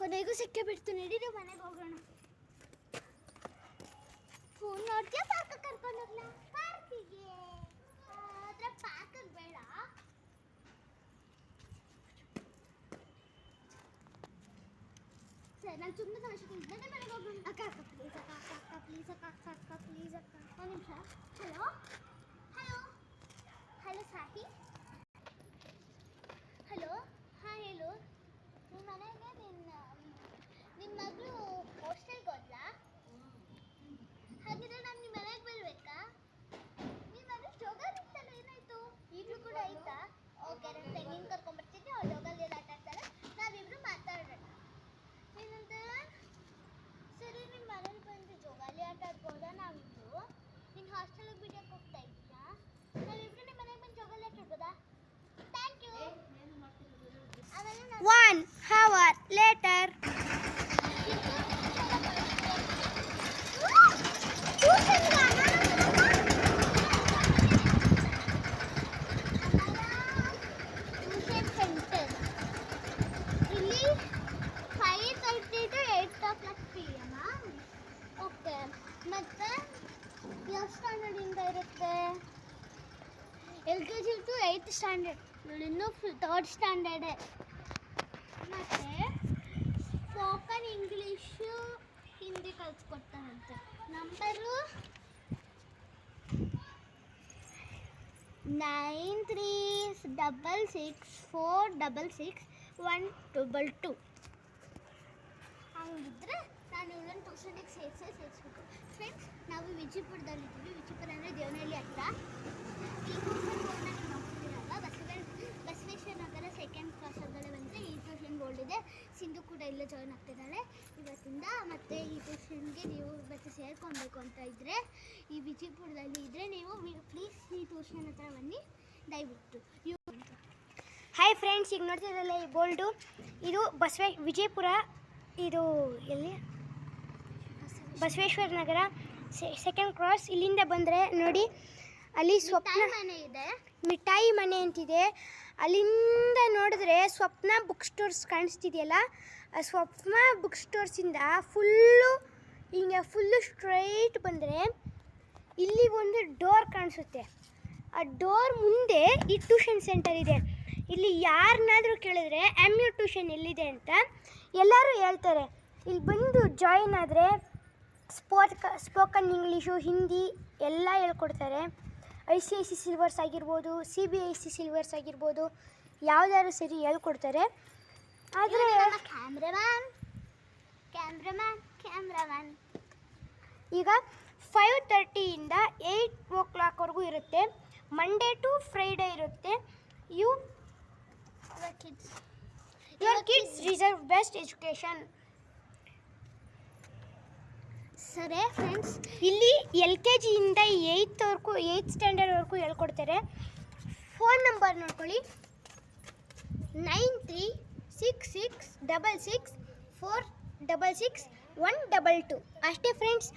ಕೊನೆಗೂ ಸಿಕ್ಕೇ ಬಿಡ್ತು. ನಡೀರಿ ಮನೆಗೆ ಹೋಗೋಣ. ಫೋನ್ ನೋಡ್ತೀಯ? ಪಾರ್ಕ್ ಕರ್ಕೊಂಡು ಹೋಗ್ಲಾ? ಪಾರ್ಕಿಗೆ ಆದ್ರೆ ಪಾರ್ಕ್ ಬೇಡ. ಸರಿ, ನಾನು ಸುಮ್ಮನೆ ತಮಾಷೆ ಮನೆಗೆ ಹೋಗೋಣ. ಅಕ್ಕ ಅಕ್ಕ ಪ್ಲೀಸ್ ಅಕ್ಕ ಅಕ್ಕ ಅಕ್ಕ ಪ್ಲೀಸ್ ಅಕ್ಕ ಅಕ್ಕ ಅಕ್ಕ ಪ್ಲೀಸ್ ಅಕ್ಕ. ಒಂದು ನಿಮಿಷ. ಹಲೋ ಹಲೋ ಹಲೋ ಸಾಹಿ. ಹಲೋ, ಹಾಂ ಹೇಳು. ನಿಮ್ಮ ಮನೆಗೆ ನಿನ್ನ ಮಗಳು ಹಾಸ್ಟೆಲ್ಗೆ ಹೋದ್ಲಾ? ಹಾಗಿದ್ರೆ ನಾನು ನಿಮ್ಮ ಮನೆಗೆ ಬರಬೇಕಾ? ನಿಮ್ಮ ಮನೆ ಜೋಗಾಲಿತ್ತಲ್ಲ, ಏನಾಯ್ತು? ಈಗಲೂ ಕೂಡ ಆಯ್ತಾ? ಓಕೆ, ನನ್ನ ತಂಗಿನ ಕರ್ಕೊಂಡ್ಬರ್ತಿದ್ದೆ. ಅವ್ಳು ಜೋಗಾಲಿಯಲ್ಲಿ ಆಟ ಆಡ್ತಾಳೆ. ನಾವಿಬ್ರು ಮಾತಾಡೋಣ. ಏನಂತ? ಸರಿ, ನಿಮ್ಮ ಮನೇಲಿ ಬಂದು ಜೋಗಾಲಿ ಆಟ ಆಡ್ಬೋದಾ ನಾವಿಬ್ರು? ನಿನ್ನ ಹಾಸ್ಟೆಲಿಗೆ ಬಿಡಕ್ಕೆ ಹೋಗ್ತಾ ಇದ್ದೀಯಾ? ನಾವಿಬ್ರು ನಿಮ್ಮ ಮನೆಗೆ ಬಂದು ಜೋಗಾಲಿ ಆಟ ಆಡ್ಬೋದಾ? Thank you. 1 hour later. ಇಲ್ಲಿ 5:30 to 8 o'clock PM. ಓಕೆ, ಮತ್ತೆ ಯಾವ ಸ್ಟ್ಯಾಂಡರ್ಡಿಂದ ಇರುತ್ತೆ? LKG to 8th standard. ಇನ್ನೂ 3rd ಸ್ಟ್ಯಾಂಡರ್ಡೇ. ಮತ್ತು ಸ್ಪೋಕನ್ ಇಂಗ್ಲೀಷು, ಹಿಂದಿ ಕಲಿಸ್ಕೊಡ್ತಾರಂತೆ. ನಂಬರು 9366466122. ಹಂಗಿದ್ರೆ ನಾನು ಇವಳನ್ನು ಟ್ಯೂಷನಿಗೆ ಸೇರಿಸ್ಬೇಕು. ಫ್ರೆಂಡ್ಸ್, ನಾವು ವಿಜಯಪುರದಲ್ಲಿದ್ದೀವಿ. ವಿಜಯಪುರ ಅಂದರೆ ದೇವನಹಳ್ಳಿ ಹತ್ರ. ಈ ಟ್ಯೂಷನ್ ಬೋರ್ಡ್ನ ನೀವು ನೋಡ್ತಿದ್ದೀರಲ್ಲ, ಬಸವೇಶ್ವರ ನಗರ 2nd ಕ್ರಾಸ್ ಒಳಗಡೆ ಬಂದರೆ ಈ ಟ್ಯೂಷನ್ ಬೋರ್ಡ್ ಇದೆ. ಸಿಂಧು ಕೂಡ ಇಲ್ಲೇ ಜಾಯ್ನ್ ಆಗ್ತಿದ್ದಾಳೆ ಇವತ್ತಿಂದ. ಮತ್ತು ಈ ಟ್ಯೂಷನ್ಗೆ ನೀವು ಇವತ್ತು ಸೇರ್ಕೊಬೇಕು ಅಂತ ಇದ್ದರೆ, ಈ ವಿಜಯಪುರದಲ್ಲಿ ಇದ್ದರೆ ನೀವು ಪ್ಲೀಸ್ ಈ ಟ್ಯೂಷನ್ ಹತ್ರ ಬನ್ನಿ ದಯವಿಟ್ಟು. ಹಾಯ್ ಫ್ರೆಂಡ್ಸ್, ಈಗ ನೋಡ್ತಿದ್ರಲ್ಲ ಈ ಬೋರ್ಡು, ಇದು ವಿಜಯಪುರ. ಇದು ಎಲ್ಲಿ? Basaveshwara Nagar 2nd cross. ಇಲ್ಲಿಂದ ಬಂದರೆ ನೋಡಿ, ಅಲ್ಲಿ ಸ್ವಪ್ನ ಮನೆ ಇದೆ, ಮಿಠಾಯಿ ಮನೆ ಅಂತಿದೆ. ಅಲ್ಲಿಂದ ನೋಡಿದ್ರೆ ಸ್ವಪ್ನ ಬುಕ್ ಸ್ಟೋರ್ಸ್ ಕಾಣಿಸ್ತಿದೆಯಲ್ಲ, ಆ ಸ್ವಪ್ನ ಬುಕ್ ಸ್ಟೋರ್ಸಿಂದ ಫುಲ್ಲು ಸ್ಟ್ರೈಟ್ ಬಂದರೆ ಇಲ್ಲಿ ಒಂದು ಡೋರ್ ಕಾಣಿಸುತ್ತೆ. ಆ ಡೋರ್ ಮುಂದೆ ಈ ಟ್ಯೂಷನ್ ಸೆಂಟರ್ ಇದೆ. ಇಲ್ಲಿ ಯಾರನ್ನಾದರೂ ಕೇಳಿದ್ರೆ MU ಟ್ಯೂಷನ್ ಎಲ್ಲಿದೆ ಅಂತ ಎಲ್ಲರೂ ಹೇಳ್ತಾರೆ. ಇಲ್ಲಿ ಬಂದು ಜಾಯಿನ್ ಆದರೆ ಸ್ಪೋಕನ್ ಇಂಗ್ಲೀಷು, ಹಿಂದಿ ಎಲ್ಲ ಹೇಳ್ಕೊಡ್ತಾರೆ. ICIC ಸಿಲ್ವರ್ಸ್ ಆಗಿರ್ಬೋದು, CBIC ಸಿಲ್ವರ್ಸ್ ಆಗಿರ್ಬೋದು, ಯಾವುದಾದ್ರು ಸರಿ ಹೇಳ್ಕೊಡ್ತಾರೆ. ಆದರೆ ಕ್ಯಾಮ್ರಾಮ್ಯಾನ್ ಈಗ 5:30 to 8 o'clockವರೆಗೂ ಇರುತ್ತೆ. ಮಂಡೇ ಟು ಫ್ರೈಡೇ ಇರುತ್ತೆ. Your kids deserve best education. ಸರಿ ಫ್ರೆಂಡ್ಸ್, ಇಲ್ಲಿ LKG ಇಂದ 8th ಸ್ಟ್ಯಾಂಡರ್ಡ್ವರೆಗೂ ಹೇಳ್ಕೊಡ್ತಾರೆ. ಫೋನ್ ನಂಬರ್ ನೋಡ್ಕೊಳ್ಳಿ, 936666466122. ಅಷ್ಟೇ ಫ್ರೆಂಡ್ಸ್.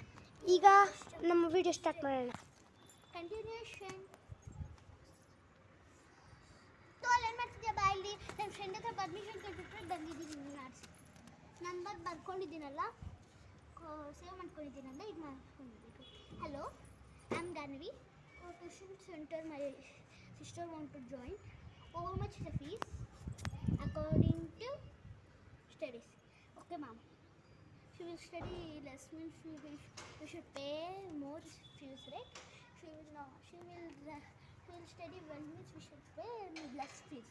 ಈಗ ನಮ್ಮ ವಿಡಿಯೋ ಸ್ಟಾರ್ಟ್ ಮಾಡೋಣ. ಕಂಟಿನ್ಯೂಷನ್. ಏನು ಮಾಡ್ತಿದ್ಯಾ? ಬಾಯಲ್ಲಿ ನನ್ನ ಫ್ರೆಂಡ್ ಹತ್ರ ಪರ್ಮಿಷನ್ ಕೇಳ್ಬಿಟ್ರೆ ಬಂದಿದ್ದೀನಿ. ನಂಬರ್ ಬರ್ಕೊಂಡಿದ್ದೀನಲ್ಲ, ಸೇವ್ ಮಾಡ್ಕೊಂಡಿದ್ದೀನಲ್ಲ, ಇದು ಮಾಡ್ಕೊಂಡಿದ್ದೀನಿ. Hello, I am Ganvi. Tuition centre my sister want to join. How much is the fees? According to studies. Okay ma'am. She will study less means we should pay more fees, right? She will study well means we should pay less fees.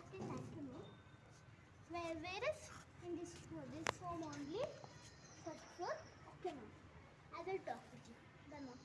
Okay, thank you ma'am. Where is in this home only? First floor. Okay ma'am. I will talk with you. Done ma'am.